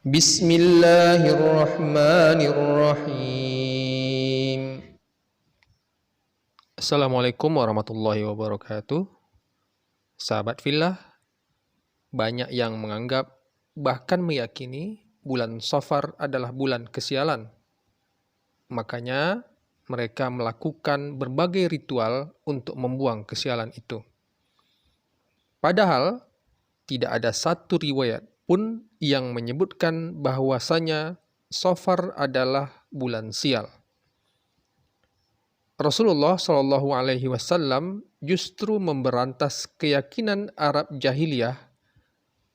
Bismillahirrahmanirrahim. Assalamualaikum warahmatullahi wabarakatuh. Sahabat fillah, banyak yang menganggap bahkan meyakini bulan Safar adalah bulan kesialan. Makanya mereka melakukan berbagai ritual untuk membuang kesialan itu. Padahal tidak ada satu riwayat pun yang menyebutkan bahwasanya Safar adalah bulan sial. Rasulullah Shallallahu Alaihi Wasallam justru memberantas keyakinan Arab jahiliyah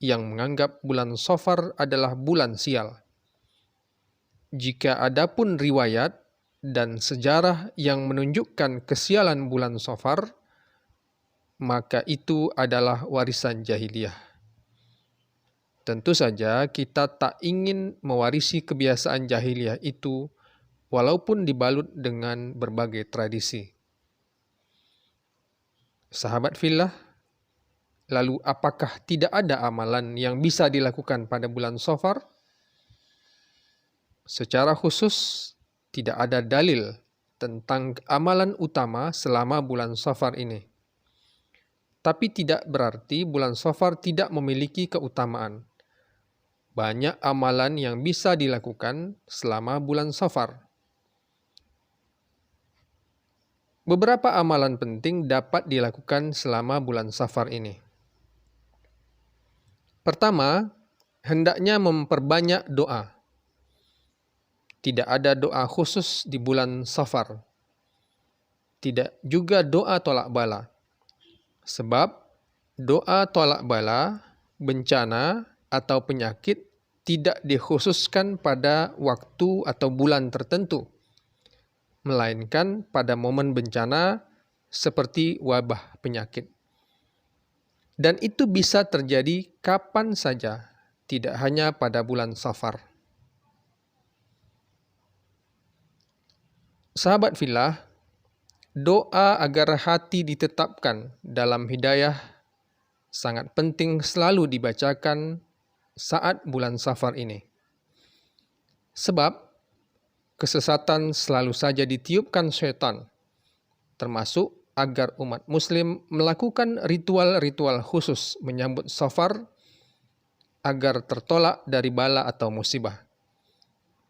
yang menganggap bulan Safar adalah bulan sial. Jika ada pun riwayat dan sejarah yang menunjukkan kesialan bulan Safar, maka itu adalah warisan jahiliyah. Tentu saja kita tak ingin mewarisi kebiasaan jahiliyah itu walaupun dibalut dengan berbagai tradisi. Sahabat fillah, lalu apakah tidak ada amalan yang bisa dilakukan pada bulan Safar? Secara khusus, tidak ada dalil tentang amalan utama selama bulan Safar ini. Tapi tidak berarti bulan Safar tidak memiliki keutamaan. Banyak amalan yang bisa dilakukan selama bulan Safar. Beberapa amalan penting dapat dilakukan selama bulan Safar ini. Pertama, hendaknya memperbanyak doa. Tidak ada doa khusus di bulan Safar. Tidak juga doa tolak bala. Sebab doa tolak bala, bencana, atau penyakit tidak dikhususkan pada waktu atau bulan tertentu, melainkan pada momen bencana seperti wabah penyakit. Dan itu bisa terjadi kapan saja, tidak hanya pada bulan Safar. Sahabat fillah, doa agar hati ditetapkan dalam hidayah sangat penting selalu dibacakan saat bulan Safar ini. Sebab kesesatan selalu saja ditiupkan syaitan, termasuk agar umat muslim melakukan ritual-ritual khusus menyambut Safar agar tertolak dari bala atau musibah.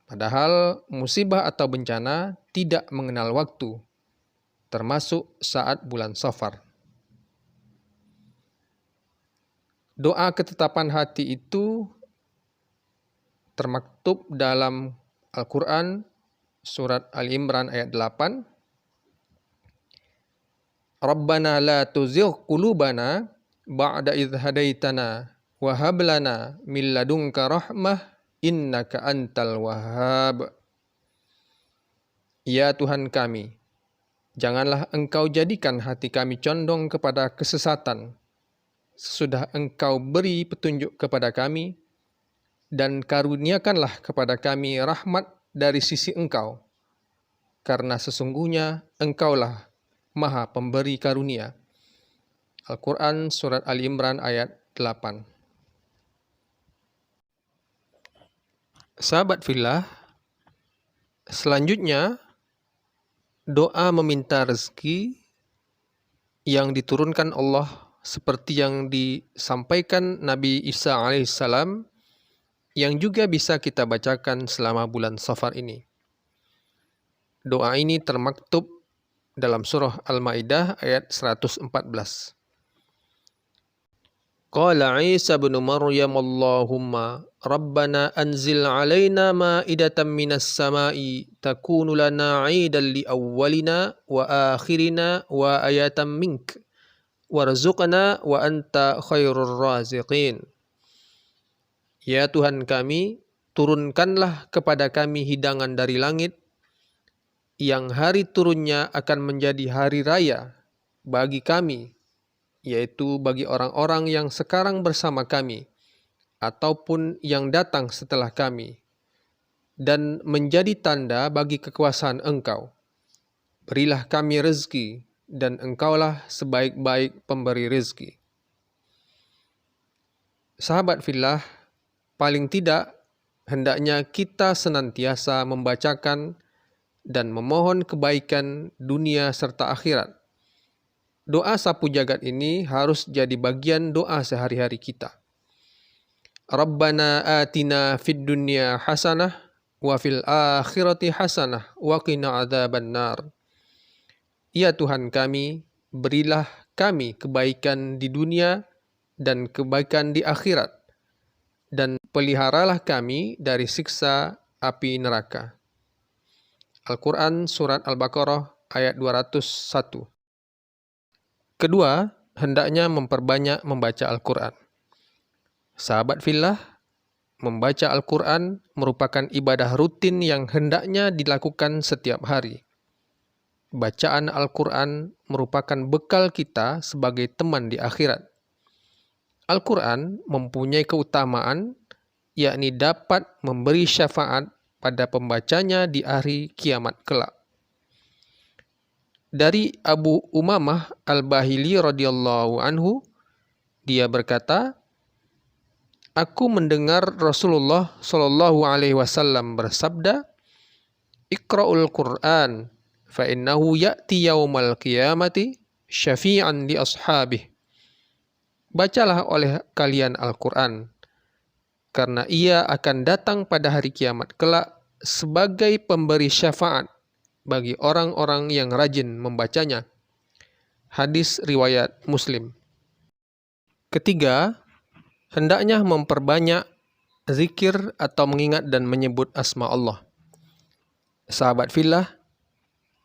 Padahal musibah atau bencana tidak mengenal waktu, termasuk saat bulan Safar. Doa ketetapan hati itu termaktub dalam Al-Quran, surat Al-Imran ayat 8. Rabbana la tuzigh qulubana ba'da idh hadaitana wa hab lana min ladunka rahmah innaka antal wahhab. Ya Tuhan kami, janganlah Engkau jadikan hati kami condong kepada kesesatan sesudah Engkau beri petunjuk kepada kami, dan karuniakanlah kepada kami rahmat dari sisi Engkau, karena sesungguhnya Engkaulah Maha Pemberi Karunia. Al-Quran Surat Al-Imran ayat 8. Sahabat fillah, selanjutnya doa meminta rezeki yang diturunkan Allah seperti yang disampaikan Nabi Isa alaihissalam, yang juga bisa kita bacakan selama bulan Safar ini. Doa ini termaktub dalam surah Al-Maidah ayat 114. Qala Isa bin Maryam Allahumma Rabbana anzil alaina ma'idatan minas sama'i takunu lana 'idan li awwalina wa akhirina wa ayatan mink warzuqna wa anta khairur raziqin. Ya Tuhan kami, turunkanlah kepada kami hidangan dari langit, yang hari turunnya akan menjadi hari raya bagi kami, yaitu bagi orang-orang yang sekarang bersama kami, ataupun yang datang setelah kami, dan menjadi tanda bagi kekuasaan Engkau. Berilah kami rezeki, dan Engkaulah sebaik-baik pemberi rezeki. Sahabat fillah, paling tidak hendaknya kita senantiasa membacakan dan memohon kebaikan dunia serta akhirat. Doa sapu jagat ini harus jadi bagian doa sehari-hari kita. Rabbana atina fid dunya hasanah wa fil akhirati hasanah wa qina adzabannar. Ya Tuhan kami, berilah kami kebaikan di dunia dan kebaikan di akhirat, dan peliharalah kami dari siksa api neraka. Al-Quran Surat Al-Baqarah ayat 201. Kedua, hendaknya memperbanyak membaca Al-Quran. Sahabat fillah, membaca Al-Quran merupakan ibadah rutin yang hendaknya dilakukan setiap hari. Bacaan Al-Quran merupakan bekal kita sebagai teman di akhirat. Al-Quran mempunyai keutamaan, yakni dapat memberi syafaat pada pembacanya di hari kiamat kelak. Dari Abu Umamah Al-Bahili radhiyallahu anhu, dia berkata, aku mendengar Rasulullah Shallallahu alaihi wasallam bersabda, Iqra'ul Qur'an fa innahu ya'ti yaumal qiyamati syafi'an li ashabih. Bacalah oleh kalian Al-Quran, karena ia akan datang pada hari kiamat kelak sebagai pemberi syafaat bagi orang-orang yang rajin membacanya. Hadis riwayat Muslim. Ketiga, hendaknya memperbanyak zikir atau mengingat dan menyebut asma Allah. Sahabat fillah,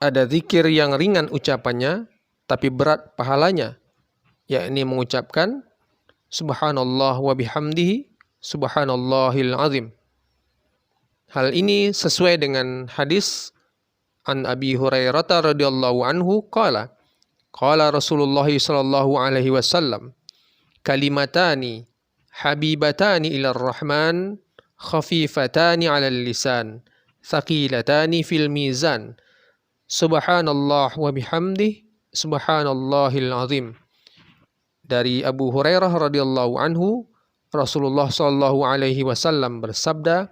ada zikir yang ringan ucapannya tapi berat pahalanya, yakni mengucapkan Subhanallah wa bihamdihi Subhanallahil azim. Hal ini sesuai dengan hadis an Abi Hurairah radhiyallahu anhu qala Rasulullah sallallahu alaihi wasallam, kalimatani habibatani ilar rahman khafifatani 'alal lisan thaqilatani fil mizan subhanallah wa bihamdihi subhanallahil azim. Dari Abu Hurairah radhiyallahu anhu, Rasulullah sallallahu alaihi wasallam bersabda,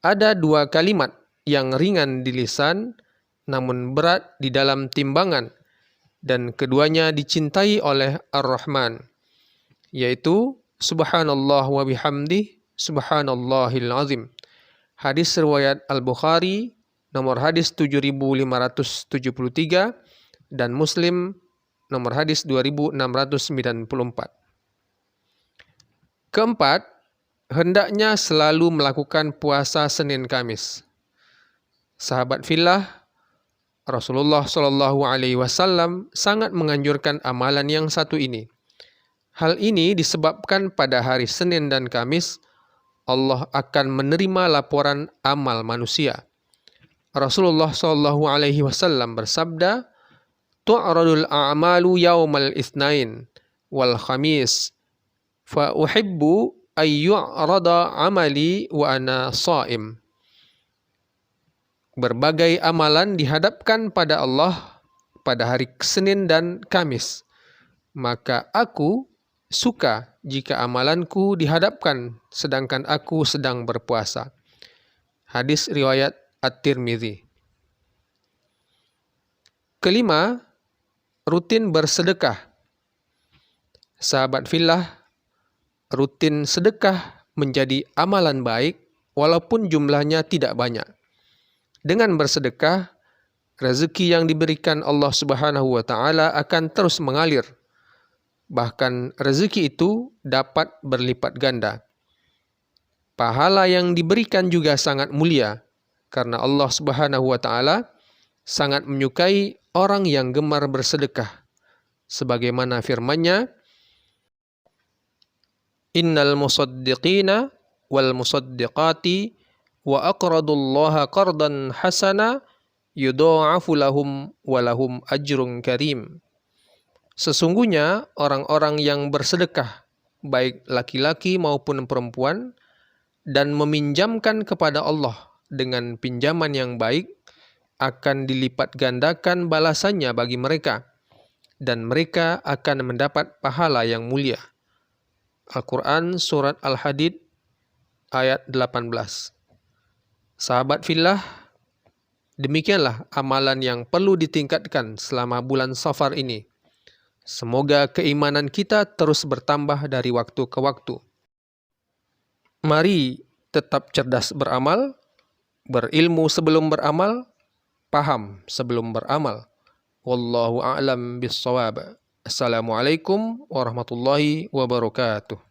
ada dua kalimat yang ringan di lisan namun berat di dalam timbangan, dan keduanya dicintai oleh Ar-Rahman, yaitu Subhanallah wa bihamdih Subhanallahil azim. Hadis riwayat Al-Bukhari, nomor hadis 7573, dan Muslim, nomor hadis 2694. Keempat, hendaknya selalu melakukan puasa Senin Kamis. Sahabat fillah, Rasulullah Shallallahu alaihi wasallam sangat menganjurkan amalan yang satu ini. Hal ini disebabkan pada hari Senin dan Kamis Allah akan menerima laporan amal manusia. Rasulullah Shallallahu alaihi wasallam bersabda, tu'radul a'malu yaumal itsnain wal khamis fa uhibbu ay yu'rada amali wa ana shaim. Berbagai amalan dihadapkan pada Allah pada hari Senin dan Kamis, maka aku suka jika amalanku dihadapkan sedangkan aku sedang berpuasa. Hadis riwayat At-Tirmidzi. Kelima, rutin bersedekah. Sahabat fillah, rutin sedekah menjadi amalan baik walaupun jumlahnya tidak banyak. Dengan bersedekah, rezeki yang diberikan Allah Subhanahu wa taala akan terus mengalir. Bahkan rezeki itu dapat berlipat ganda. Pahala yang diberikan juga sangat mulia karena Allah Subhanahu wa taala sangat menyukai orang yang gemar bersedekah. Sebagaimana firman-Nya, Innal musaddiqina wal musaddiqati wa aqradullaha qardan hasana yudha'afu lahum wa lahum ajrun karim. Sesungguhnya orang-orang yang bersedekah, baik laki-laki maupun perempuan, dan meminjamkan kepada Allah dengan pinjaman yang baik, akan dilipat gandakan balasannya bagi mereka, dan mereka akan mendapat pahala yang mulia. Al-Quran Surat Al-Hadid ayat 18. Sahabat fillah, demikianlah amalan yang perlu ditingkatkan selama bulan Safar ini. Semoga keimanan kita terus bertambah dari waktu ke waktu. Mari tetap cerdas beramal, berilmu sebelum beramal, paham sebelum beramal. Wallahu a'lam bissawab. Assalamualaikum warahmatullahi wabarakatuh.